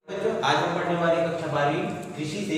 बच्चों, आज हम पढ़ने वाले कक्षा 12वीं कृषि से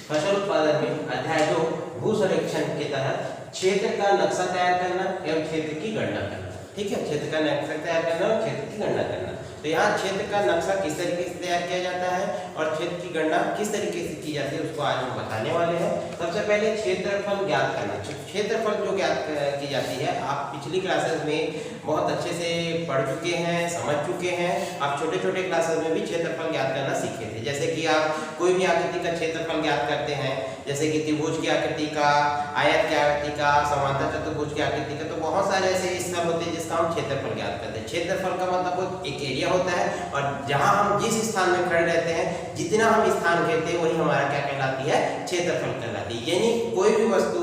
फसल उत्पादन में अध्याय 2 भू सर्वेक्षण के तहत क्षेत्र का नक्शा तैयार करना एवं क्षेत्र की गणना करना। ठीक है, क्षेत्र का नक्शा तैयार करना और क्षेत्र की गणना करना। तो यहाँ क्षेत्र का नक्शा किस तरीके से तैयार किया जाता है और क्षेत्र की गणना किस तरीके से की जाती है उसको आज हम बताने वाले हैं। सबसे पहले क्षेत्रफल ज्ञात करना। क्षेत्रफल जो ज्ञात की जाती है, आप पिछली क्लासेस में बहुत अच्छे से पढ़ चुके हैं, समझ चुके हैं। आप छोटे छोटे क्लासेस में भी क्षेत्रफल ज्ञात करना सीखे थे। जैसे कि आप कोई भी आकृति का क्षेत्रफल ज्ञात करते हैं, जैसे कि त्रिभुज की आकृति का, आयत की आकृति का, समांतर चतुर्भुज की आकृति का, तो बहुत सारे ऐसे स्थल होते हैं जिसका हम क्षेत्रफल ज्ञात करते हैं। क्षेत्रफल का मतलब एक एरिया होता है और जहां हम जिस स्थान में खड़े रहते हैं, जितना हम स्थान घेरते हैं वही हमारा क्या कहलाती है, क्षेत्रफल कहलाती है। यानी कोई भी वस्तु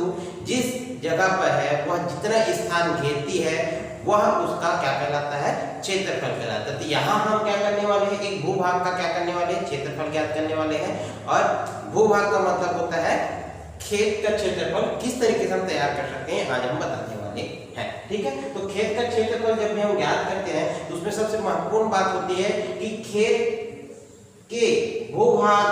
जिस जगह पर है वह जितना स्थान घेरती है वह उसका क्या कहलाता है, क्षेत्रफल कहलाता है। तो यहाँ हम क्या करने वाले हैं, एक भूभाग का क्या करने वाले हैं, क्षेत्रफल ज्ञात करने वाले हैं। और भूभाग का मतलब होता है खेत का क्षेत्रफल। किस तरीके से हम तैयार कर सकते हैं आज हम बताने वाले हैं। ठीक है, तो खेत का क्षेत्रफल जब भी हम ज्ञात करते हैं तो उसमें सबसे महत्वपूर्ण बात होती है कि खेत के भूभाग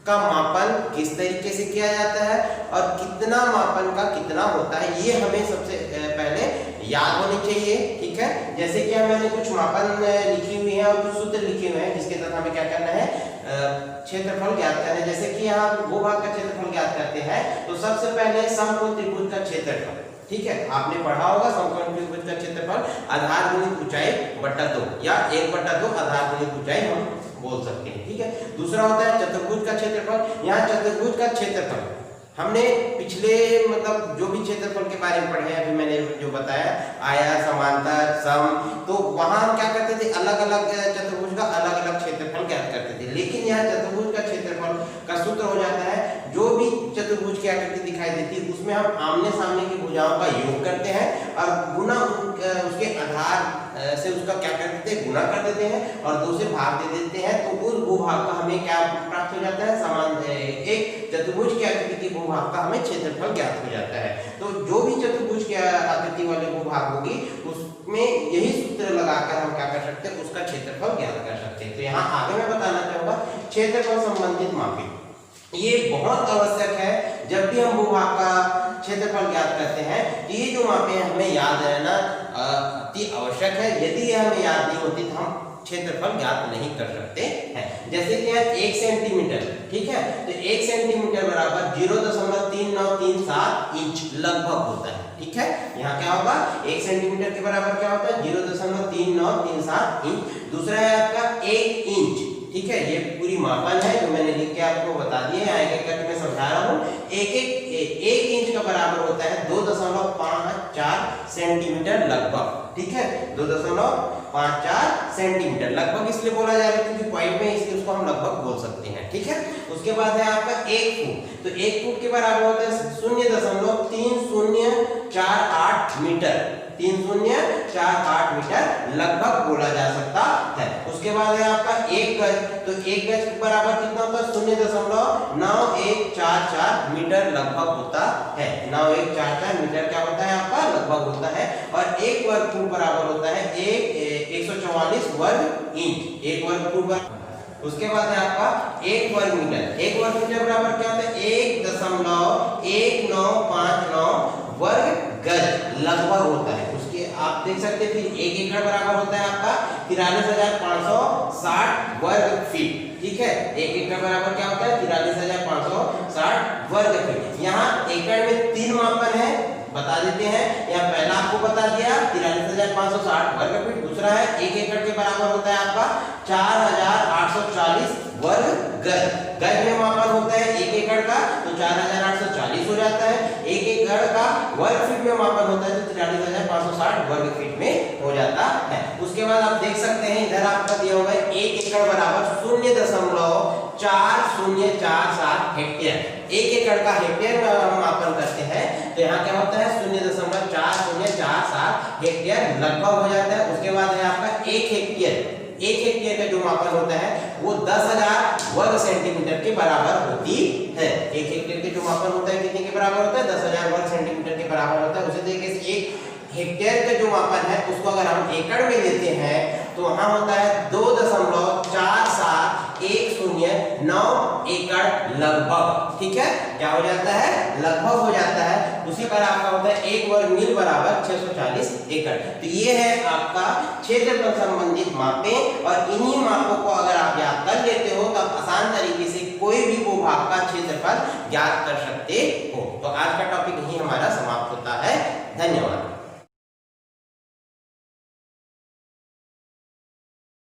का मापन किस तरीके से किया जाता है और कितना मापन का कितना होता है, ये हमें सबसे पहले याद होनी चाहिए। ठीक है, जैसे कि मैंने कुछ मापन लिखी हुई है और कुछ सूत्र लिखे हुए हैं जिसके तहत हमें क्या करना है, क्षेत्रफल ज्ञात करना है। जैसे कि यहाँ भूभाग का क्षेत्रफल ज्ञात करते हैं तो सबसे पहले समकोण त्रिभुज का क्षेत्रफल। ठीक है, आपने पढ़ा होगा समकोण त्रिभुज का क्षेत्रफल आधार गुणित ऊंचाई बटा 2 या 1/2 आधार गुणित ऊंचाई हम बोल सकते हैं। ठीक है, दूसरा होता है चतुर्भुज का क्षेत्रफल। यहाँ चतुर्भुज का क्षेत्रफल हमने पिछले मतलब जो भी क्षेत्रफल के बारे में पढ़े हैं, अभी मैंने जो बताया आयत, समांतर, सम, तो वहां हम क्या करते थे, अलग अलग चतुर्भुज का अलग अलग क्षेत्रफल ज्ञात करते थे। लेकिन यहाँ चतुर्भुज का क्षेत्रफल का सूत्र हो जाता है, जो भी चतुर्भुज की आकृति दिखाई देती है उसमें हम आमने सामने की भुजाओं का योग करते हैं और गुना उसके आधार से उसका क्या कर देते हैं, गुना कर देते हैं और 2 से भाग दे देते हैं। तो उस भूभाग का हमें क्या प्राप्त हो जाता है, समान एक चतुर्भुज की आकृति के भूभाग का हमें क्षेत्रफल ज्ञात हो जाता है। तो जो भी चतुर्भुज की आकृति वाले भूभाग होगी उसमें यही सूत्र लगाकर हम क्या कर सकते हैं, उसका क्षेत्रफल ज्ञात कर सकते हैं। तो यहाँ आगे मैं बताना चाहूंगा क्षेत्रफल संबंधित मापी, ये बहुत आवश्यक है। जब भी हम भूभाग का क्षेत्रफल ज्ञात करते हैं ये जो मापे हमें याद रहना अति आवश्यक है। यदि ये हमें याद नहीं होती तो हम क्षेत्रफल ज्ञात नहीं कर सकते हैं। जैसे कि 1 सेंटीमीटर, ठीक है, तो 1 सेंटीमीटर बराबर 0.3937 इंच लगभग होता है। ठीक है, यहाँ क्या होगा, 1 सेंटीमीटर के बराबर क्या होता है, 0.3937 इंच। दूसरा है आपका 1 इंच। ठीक है, ये पूरी मापन है जो मैंने लिख के आपको बता दिए हैं, एक एक करके मैं समझा रहा हूँ। एक इंच का बराबर होता है 2.54 सेंटीमीटर लगभग। ठीक है, 2.54 सेंटीमीटर लगभग इसलिए बोला जा रहा है क्योंकि पॉइंट में, इसलिए उसको हम लगभग बोल सकते हैं। ठीक है, उसके बाद है आपका 1 फुट। तो 1 फुट के बराबर होता है 0.3048 मीटर। 3048 मीटर लगभग बोला जा सकता है। उसके बाद है आपका 1 गज। तो 1 गज के बराबर कितना होता है, 0.9144 मीटर लगभग होता है। 9144 मीटर क्या होता है आपका, लगभग होता है। और 1 वर्ग फुट बराबर होता है 144 वर्ग इंच। 1 वर्ग फुट। उसके बाद है आपका 1 वर्ग मीटर। 1 वर्ग मीटर बराबर क्या होता है, 1.1959 वर्ग गज लगभग होता है। उसके आप देख सकते हैं फिर 1 एकड़ बराबर होता है आपका 43560 वर्ग फीट। ठीक है, 1 एकड़ बराबर क्या होता है, 43560 वर्ग फीट। यहाँ एकड़ में 3 मापन है, बता देते हैं। यहाँ पहला आपको बता दिया 43560 वर्ग फीट। दूसरा है 1 एकड़ के बराबर होता है आपका 4840 वर्ग गज। गज में मापन होता है 1 एकड़ का तो 4840 हो जाता है। 1 एकड़ का वर्ग फीट में मापन होता है तो 43560 वर्ग फीट में हो जाता है। उसके बाद आप देख सकते हैं इधर आपका दिया होगा 1 एकड़ बराबर 0.4047 हेक्टेयर। 1 एकड़ का हेक्टेयर में हम मापन करते हैं तो यहाँ क्या होता है 0.4047 हेक्टेयर लगभग हो जाता है। उसके बाद है आपका 1 हेक्टेयर। 1 हेक्टेयर का जो मापन होता है वो 10,000 वर्ग सेंटीमीटर के बराबर होती है। 1 हेक्टेयर के जो मापन होता है कितने के बराबर होता है, 10,000 वर्ग सेंटीमीटर के बराबर होता है। उसी तरीके से 1 हेक्टेयर का जो मापन है उसको अगर हम एकड़ में लेते हैं तो वहां होता है 2.47 9 एकड़ लगभग। ठीक है, क्या हो जाता है, लगभग हो जाता है। उसी पर आपका होता है 1 वर्ग मील बराबर 640 एकड़। तो ये है आपका क्षेत्रफल संबंधित मापें, और इन्हीं मापों को अगर आप याद कर लेते हो तो आप आसान तरीके से कोई भी भूभाग का क्षेत्रफल ज्ञात कर सकते हो। तो आज का टॉपिक यही हमारा समाप्त होता है। धन्यवाद।